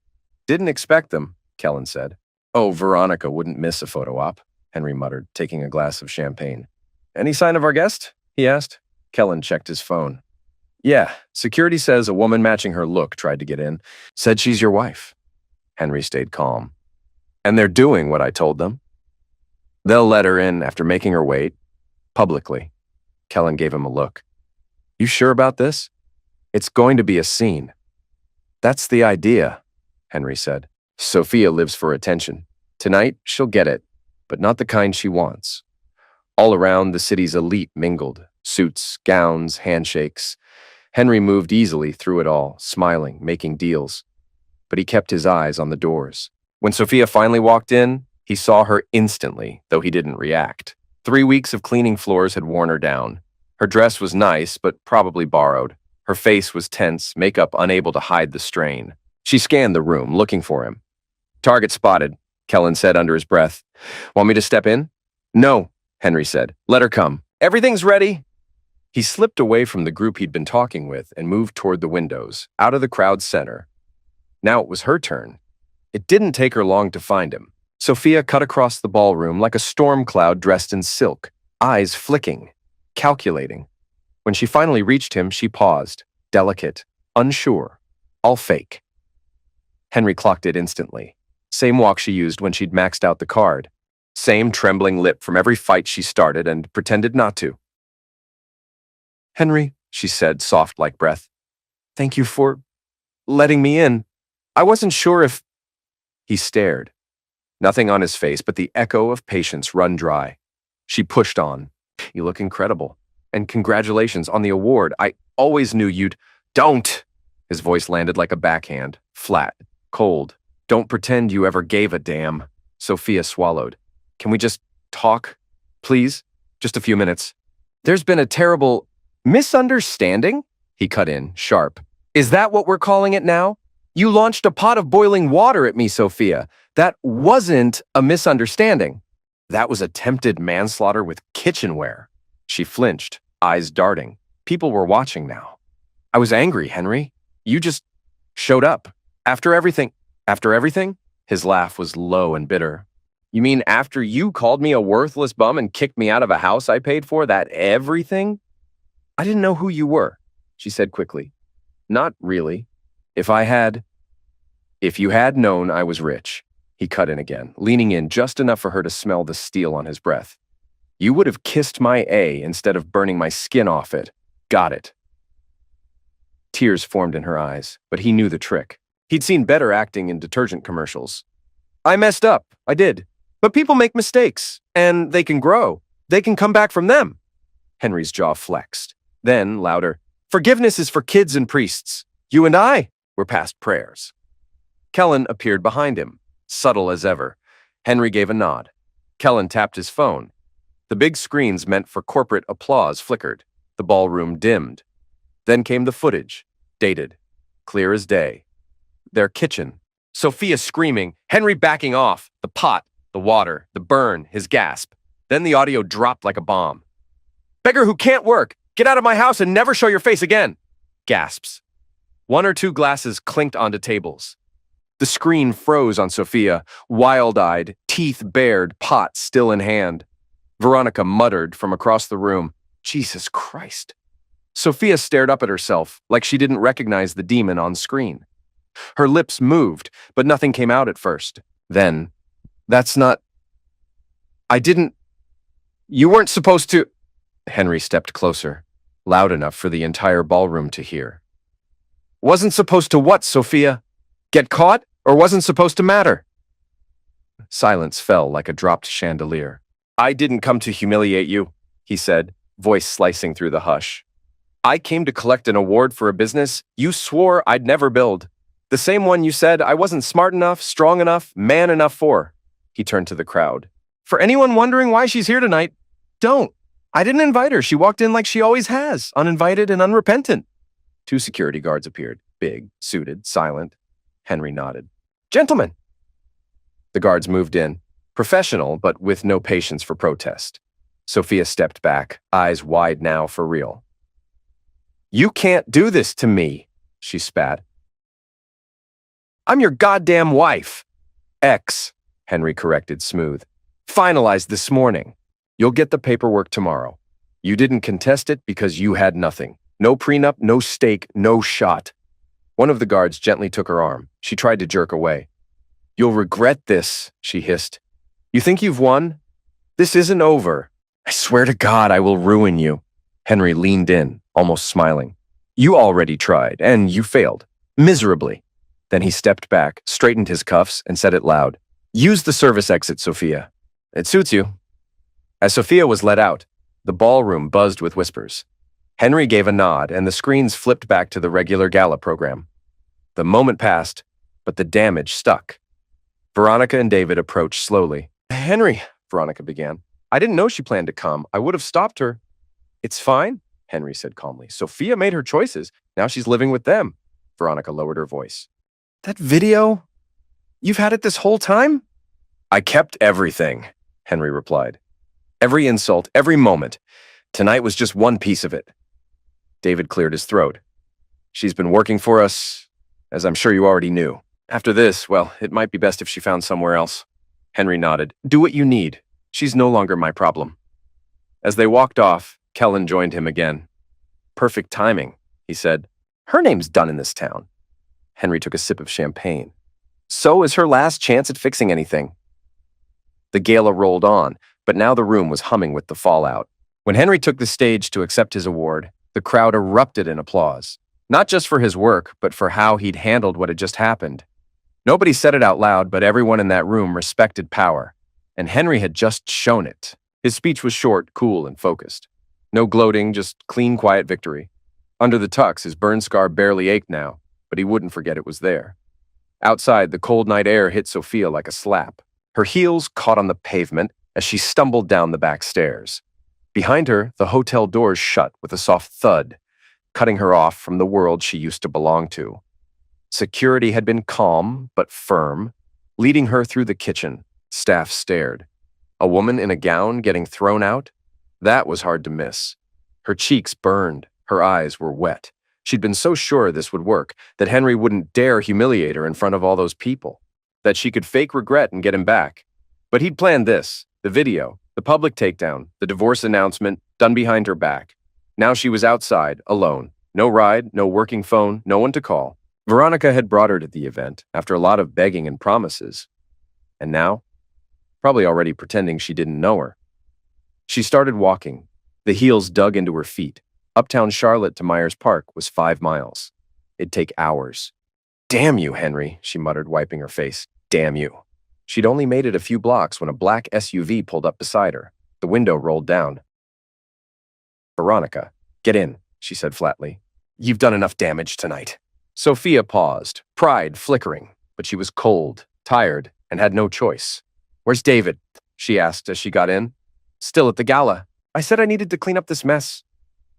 Didn't expect them, Kellen said. Oh, Veronica wouldn't miss a photo op, Henry muttered, taking a glass of champagne. Any sign of our guest? He asked. Kellen checked his phone. Yeah, security says a woman matching her look tried to get in. Said she's your wife. Henry stayed calm. And they're doing what I told them? They'll let her in after making her wait, publicly. Kellen gave him a look. You sure about this? It's going to be a scene. That's the idea, Henry said. Sophia lives for attention. Tonight, she'll get it, but not the kind she wants. All around, the city's elite mingled. Suits, gowns, handshakes. Henry moved easily through it all, smiling, making deals. But he kept his eyes on the doors. When Sophia finally walked in, he saw her instantly, though he didn't react. 3 weeks of cleaning floors had worn her down. Her dress was nice, but probably borrowed. Her face was tense, makeup unable to hide the strain. She scanned the room, looking for him. Target spotted, Kellen said under his breath. Want me to step in? No, Henry said. Let her come. Everything's ready. He slipped away from the group he'd been talking with and moved toward the windows, out of the crowd's center. Now it was her turn. It didn't take her long to find him. Sophia cut across the ballroom like a storm cloud dressed in silk, eyes flicking, calculating. When she finally reached him, she paused, delicate, unsure, all fake. Henry clocked it instantly. Same walk she used when she'd maxed out the card. Same trembling lip from every fight she started and pretended not to. Henry, she said, soft like breath. Thank you for letting me in. I wasn't sure if... He stared. Nothing on his face but the echo of patience run dry. She pushed on. You look incredible. And congratulations on the award. I always knew you'd... Don't! His voice landed like a backhand, flat, cold. Don't pretend you ever gave a damn. Sophia swallowed. Can we just talk? Please? Just a few minutes. There's been a terrible misunderstanding? He cut in, sharp. Is that what we're calling it now? You launched a pot of boiling water at me, Sophia. That wasn't a misunderstanding. That was attempted manslaughter with kitchenware. She flinched, eyes darting. People were watching now. I was angry, Henry. You just showed up. After everything? After everything? His laugh was low and bitter. You mean after you called me a worthless bum and kicked me out of a house I paid for, that everything? I didn't know who you were, she said quickly. Not really. If you had known I was rich, he cut in again, leaning in just enough for her to smell the steel on his breath. You would have kissed my A instead of burning my skin off it. Got it. Tears formed in her eyes, but he knew the trick. He'd seen better acting in detergent commercials. I messed up, I did. But people make mistakes, and they can grow. They can come back from them. Henry's jaw flexed. Then, louder, forgiveness is for kids and priests. You and I were past prayers. Kellen appeared behind him, subtle as ever. Henry gave a nod. Kellen tapped his phone. The big screens meant for corporate applause flickered. The ballroom dimmed. Then came the footage, dated, clear as day. Their kitchen. Sophia screaming, Henry backing off, the pot, the water, the burn, his gasp. Then the audio dropped like a bomb. Beggar who can't work, get out of my house and never show your face again. Gasps. 1 or 2 glasses clinked onto tables. The screen froze on Sophia, wild-eyed, teeth bared, pot still in hand. Veronica muttered from across the room, Jesus Christ. Sophia stared up at herself like she didn't recognize the demon on screen. Her lips moved, but nothing came out at first. Then, that's not... You weren't supposed to... Henry stepped closer, loud enough for the entire ballroom to hear. Wasn't supposed to what, Sophia? Get caught, or wasn't supposed to matter? Silence fell like a dropped chandelier. I didn't come to humiliate you, he said, voice slicing through the hush. I came to collect an award for a business you swore I'd never build. The same one you said I wasn't smart enough, strong enough, man enough for. He turned to the crowd. For anyone wondering why she's here tonight, don't. I didn't invite her. She walked in like she always has, uninvited and unrepentant. 2 security guards appeared, big, suited, silent. Henry nodded. Gentlemen. The guards moved in, professional but with no patience for protest. Sophia stepped back, eyes wide now for real. You can't do this to me, she spat. I'm your goddamn wife. Ex, Henry corrected smooth. Finalized this morning. You'll get the paperwork tomorrow. You didn't contest it because you had nothing. No prenup, no stake, no shot. One of the guards gently took her arm. She tried to jerk away. You'll regret this, she hissed. You think you've won? This isn't over. I swear to God I will ruin you. Henry leaned in, almost smiling. You already tried, and you failed. Miserably. Then he stepped back, straightened his cuffs, and said it loud. Use the service exit, Sophia. It suits you. As Sophia was let out, the ballroom buzzed with whispers. Henry gave a nod, and the screens flipped back to the regular gala program. The moment passed, but the damage stuck. Veronica and David approached slowly. Henry, Veronica began. I didn't know she planned to come. I would have stopped her. It's fine, Henry said calmly. Sophia made her choices. Now she's living with them. Veronica lowered her voice. That video? You've had it this whole time? I kept everything, Henry replied. Every insult, every moment. Tonight was just one piece of it. David cleared his throat. She's been working for us, as I'm sure you already knew. After this, well, it might be best if she found somewhere else. Henry nodded. Do what you need. She's no longer my problem. As they walked off, Kellen joined him again. Perfect timing, he said. Her name's done in this town. Henry took a sip of champagne. So is her last chance at fixing anything. The gala rolled on, but now the room was humming with the fallout. When Henry took the stage to accept his award, the crowd erupted in applause. Not just for his work, but for how he'd handled what had just happened. Nobody said it out loud, but everyone in that room respected power. And Henry had just shown it. His speech was short, cool, and focused. No gloating, just clean, quiet victory. Under the tux, his burn scar barely ached now, but he wouldn't forget it was there. Outside, the cold night air hit Sophia like a slap. Her heels caught on the pavement as she stumbled down the back stairs. Behind her, the hotel doors shut with a soft thud, cutting her off from the world she used to belong to. Security had been calm but firm, leading her through the kitchen. Staff stared. A woman in a gown getting thrown out? That was hard to miss. Her cheeks burned. Her eyes were wet. She'd been so sure this would work, that Henry wouldn't dare humiliate her in front of all those people, that she could fake regret and get him back. But he'd planned this, the video, the public takedown, the divorce announcement, done behind her back. Now she was outside, alone. No ride, no working phone, no one to call. Veronica had brought her to the event, after a lot of begging and promises. And now? Probably already pretending she didn't know her. She started walking. The heels dug into her feet. Uptown Charlotte to Myers Park was 5 miles. It'd take hours. Damn you, Henry, she muttered, wiping her face. Damn you. She'd only made it a few blocks when a black SUV pulled up beside her. The window rolled down. Veronica, get in, she said flatly. You've done enough damage tonight. Sophia paused, pride flickering, but she was cold, tired, and had no choice. Where's David? She asked as she got in. Still at the gala. I said I needed to clean up this mess.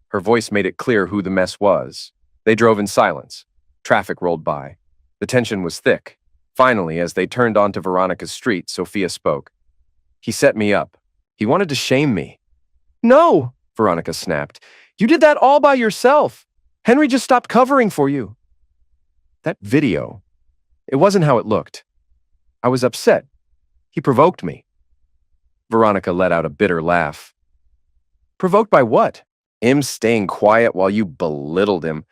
Her voice made it clear who the mess was. They drove in silence. Traffic rolled by. The tension was thick. Finally, as they turned onto Veronica's street, Sophia spoke. He set me up. He wanted to shame me. No, Veronica snapped. You did that all by yourself. Henry just stopped covering for you. That video, it wasn't how it looked. I was upset. He provoked me. Veronica let out a bitter laugh. Provoked by what? Him staying quiet while you belittled him.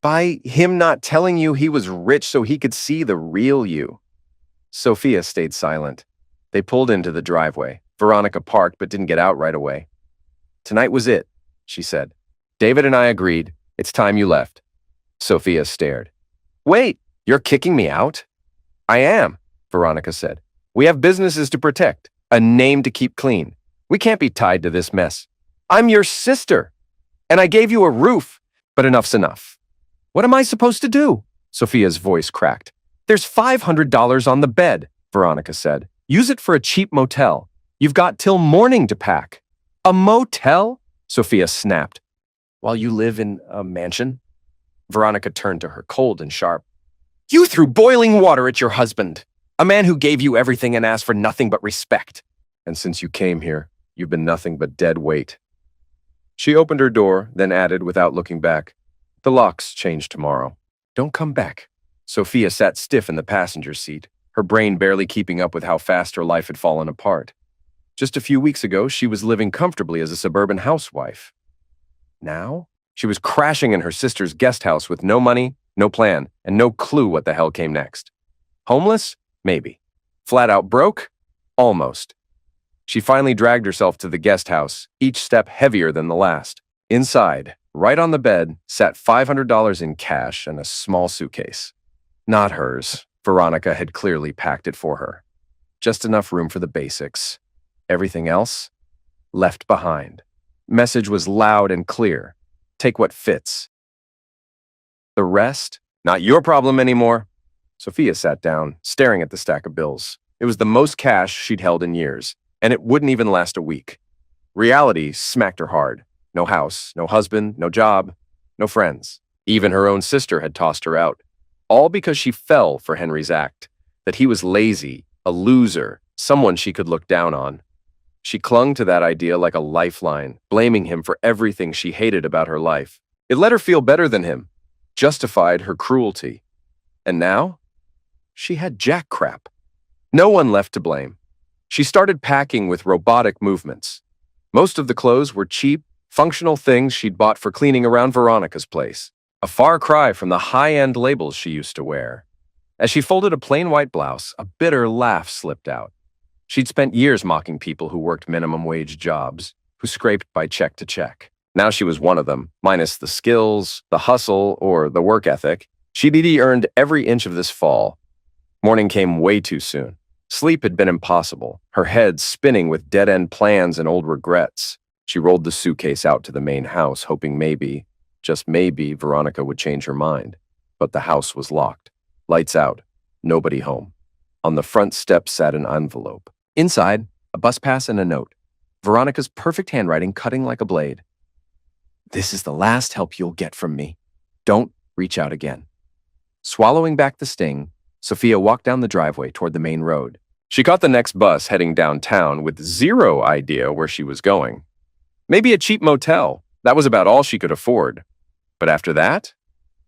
By him not telling you he was rich so he could see the real you. Sophia stayed silent. They pulled into the driveway. Veronica parked but didn't get out right away. Tonight was it, she said. David and I agreed. It's time you left. Sophia stared. Wait, you're kicking me out? I am, Veronica said. We have businesses to protect, a name to keep clean. We can't be tied to this mess. I'm your sister, and I gave you a roof, but enough's enough. What am I supposed to do? Sophia's voice cracked. There's $500 on the bed, Veronica said. Use it for a cheap motel. You've got till morning to pack. A motel? Sophia snapped. While you live in a mansion? Veronica turned to her, cold and sharp. You threw boiling water at your husband, a man who gave you everything and asked for nothing but respect. And since you came here, you've been nothing but dead weight. She opened her door, then added without looking back, the locks change tomorrow. Don't come back. Sophia sat stiff in the passenger seat, her brain barely keeping up with how fast her life had fallen apart. Just a few weeks ago, she was living comfortably as a suburban housewife. Now, she was crashing in her sister's guest house with no money, no plan, and no clue what the hell came next. Homeless? Maybe. Flat out broke? Almost. She finally dragged herself to the guest house, each step heavier than the last. Inside, right on the bed, sat $500 in cash and a small suitcase. Not hers. Veronica had clearly packed it for her. Just enough room for the basics. Everything else? Left behind. Message was loud and clear. Take what fits. The rest? Not your problem anymore. Sophia sat down, staring at the stack of bills. It was the most cash she'd held in years, and it wouldn't even last a week. Reality smacked her hard. No house, no husband, no job, no friends. Even her own sister had tossed her out. All because she fell for Henry's act, that he was lazy, a loser, someone she could look down on. She clung to that idea like a lifeline, blaming him for everything she hated about her life. It let her feel better than him, justified her cruelty. And now? She had jack crap. No one left to blame. She started packing with robotic movements. Most of the clothes were cheap, functional things she'd bought for cleaning around Veronica's place. A far cry from the high-end labels she used to wear. As she folded a plain white blouse, a bitter laugh slipped out. She'd spent years mocking people who worked minimum-wage jobs, who scraped by check to check. Now she was one of them, minus the skills, the hustle, or the work ethic. She'd earned every inch of this fall. Morning came way too soon. Sleep had been impossible, her head spinning with dead-end plans and old regrets. She rolled the suitcase out to the main house, hoping maybe, just maybe, Veronica would change her mind. But the house was locked. Lights out. Nobody home. On the front step sat an envelope. Inside, a bus pass and a note. Veronica's perfect handwriting cutting like a blade. This is the last help you'll get from me. Don't reach out again. Swallowing back the sting, Sophia walked down the driveway toward the main road. She caught the next bus heading downtown with zero idea where she was going. Maybe a cheap motel. That was about all she could afford. But after that?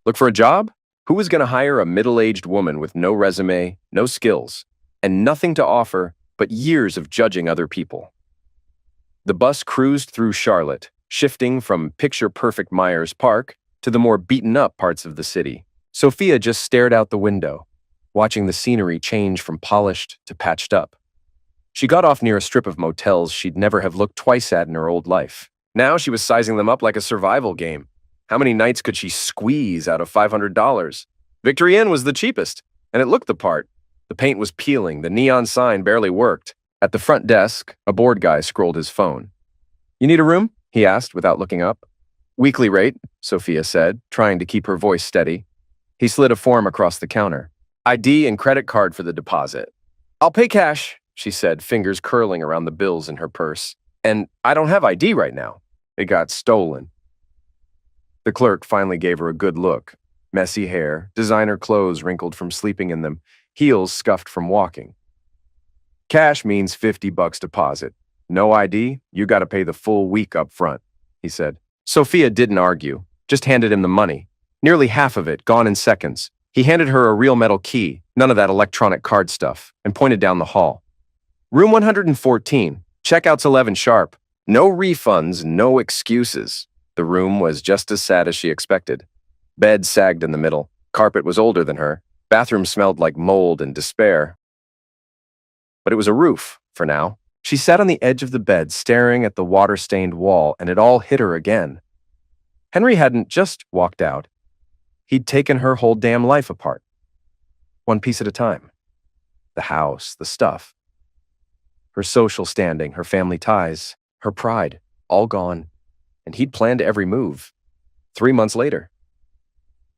Look for a job? Who was going to hire a middle-aged woman with no resume, no skills, and nothing to offer but years of judging other people? The bus cruised through Charlotte, shifting from picture-perfect Myers Park to the more beaten-up parts of the city. Sophia just stared out the window, watching the scenery change from polished to patched up. She got off near a strip of motels she'd never have looked twice at in her old life. Now she was sizing them up like a survival game. How many nights could she squeeze out of $500? Victory Inn was the cheapest, and it looked the part. The paint was peeling, the neon sign barely worked. At the front desk, a bored guy scrolled his phone. "You need a room?" he asked without looking up. "Weekly rate," Sophia said, trying to keep her voice steady. He slid a form across the counter. "ID and credit card for the deposit." "I'll pay cash," she said, fingers curling around the bills in her purse. "And I don't have ID right now. It got stolen." The clerk finally gave her a good look. Messy hair, designer clothes wrinkled from sleeping in them, heels scuffed from walking. "Cash means $50 deposit. No ID, you gotta pay the full week up front," he said. Sophia didn't argue, just handed him the money. Nearly half of it, gone in seconds. He handed her a real metal key, none of that electronic card stuff, and pointed down the hall. "Room 114, checkout's 11 sharp. No refunds, no excuses." The room was just as sad as she expected. Bed sagged in the middle. Carpet was older than her. Bathroom smelled like mold and despair. But it was a roof, for now. She sat on the edge of the bed, staring at the water-stained wall, and it all hit her again. Henry hadn't just walked out. He'd taken her whole damn life apart. One piece at a time. The house, the stuff. Her social standing, her family ties, her pride, all gone. And he'd planned every move. 3 months later,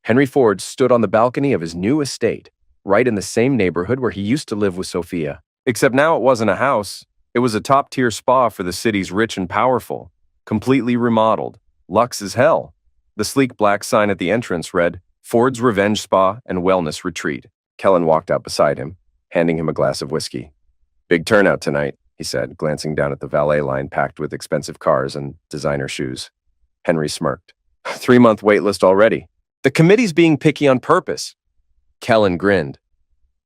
Henry Ford stood on the balcony of his new estate, right in the same neighborhood where he used to live with Sophia. Except now it wasn't a house. It was a top-tier spa for the city's rich and powerful, completely remodeled, luxe as hell. The sleek black sign at the entrance read, "Ford's Revenge Spa and Wellness Retreat." Kellen walked out beside him, handing him a glass of whiskey. "Big turnout tonight," he said, glancing down at the valet line packed with expensive cars and designer shoes. Henry smirked. 3-month wait list already. The committee's being picky on purpose. Kellen grinned.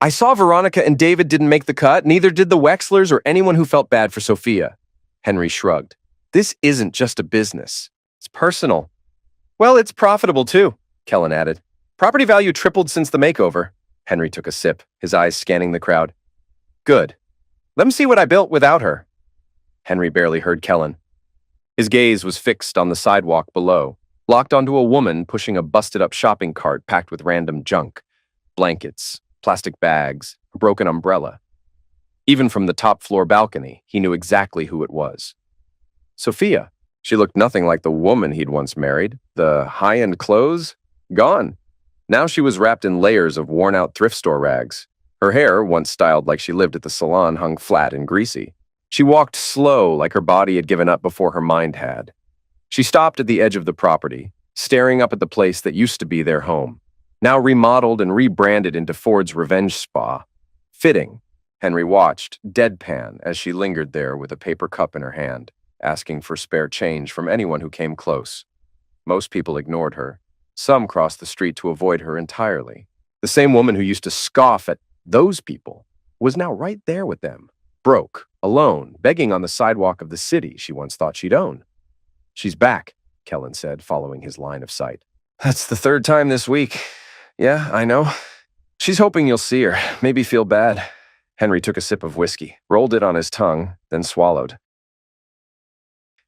"I saw Veronica and David didn't make the cut, neither did the Wexlers or anyone who felt bad for Sophia." Henry shrugged. "This isn't just a business. It's personal." "Well, it's profitable too," Kellen added. "Property value tripled since the makeover." Henry took a sip, his eyes scanning the crowd. "Good. Let me see what I built without her." Henry barely heard Kellen. His gaze was fixed on the sidewalk below, locked onto a woman pushing a busted-up shopping cart packed with random junk. Blankets, plastic bags, a broken umbrella. Even from the top-floor balcony, he knew exactly who it was. Sophia. She looked nothing like the woman he'd once married. The high-end clothes? Gone. Now she was wrapped in layers of worn-out thrift store rags. Her hair, once styled like she lived at the salon, hung flat and greasy. She walked slow, like her body had given up before her mind had. She stopped at the edge of the property, staring up at the place that used to be their home, now remodeled and rebranded into Ford's Revenge Spa. Fitting. Henry watched, deadpan, as she lingered there with a paper cup in her hand, asking for spare change from anyone who came close. Most people ignored her. Some crossed the street to avoid her entirely. The same woman who used to scoff at those people was now right there with them, broke, alone, begging on the sidewalk of the city she once thought she'd own. "She's back," Kellen said, following his line of sight. "That's the third time this week. Yeah, I know. She's hoping you'll see her, maybe feel bad." Henry took a sip of whiskey, rolled it on his tongue, then swallowed.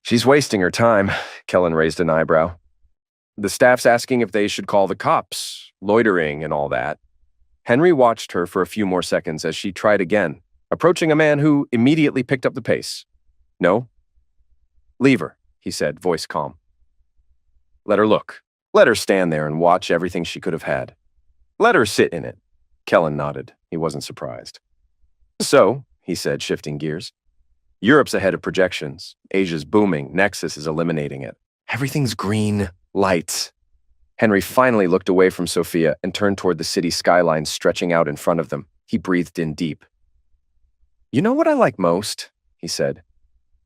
"She's wasting her time," Kellen raised an eyebrow. "The staff's asking if they should call the cops, loitering and all that." Henry watched her for a few more seconds as she tried again, approaching a man who immediately picked up the pace. "No? Leave her," he said, voice calm. "Let her look. Let her stand there and watch everything she could have had. Let her sit in it." Kellen nodded. He wasn't surprised. "So," he said, shifting gears, "Europe's ahead of projections. Asia's booming. Nexus is eliminating it. Everything's green. Lights." Henry finally looked away from Sophia and turned toward the city skyline stretching out in front of them. He breathed in deep. "You know what I like most?" he said.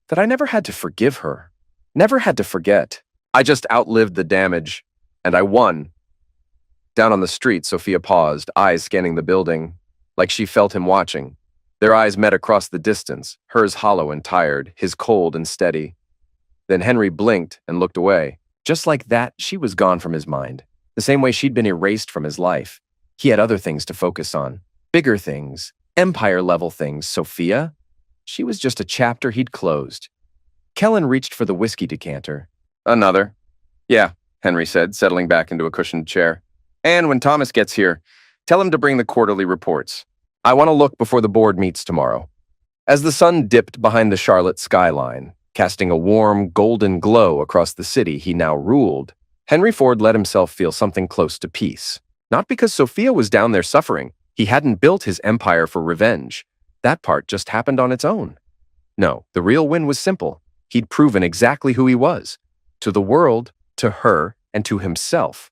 "That I never had to forgive her. Never had to forget. I just outlived the damage, and I won." Down on the street, Sophia paused, eyes scanning the building, like she felt him watching. Their eyes met across the distance, hers hollow and tired, his cold and steady. Then Henry blinked and looked away. Just like that, she was gone from his mind, the same way she'd been erased from his life. He had other things to focus on, bigger things, empire-level things. Sophia? She was just a chapter he'd closed. Kellen reached for the whiskey decanter. "Another?" "Yeah," Henry said, settling back into a cushioned chair. "And when Thomas gets here, tell him to bring the quarterly reports. I want to look before the board meets tomorrow." As the sun dipped behind the Charlotte skyline, casting a warm, golden glow across the city he now ruled, Henry Ford let himself feel something close to peace. Not because Sophia was down there suffering. He hadn't built his empire for revenge. That part just happened on its own. No, the real win was simple. He'd proven exactly who he was. To the world, to her, and to himself.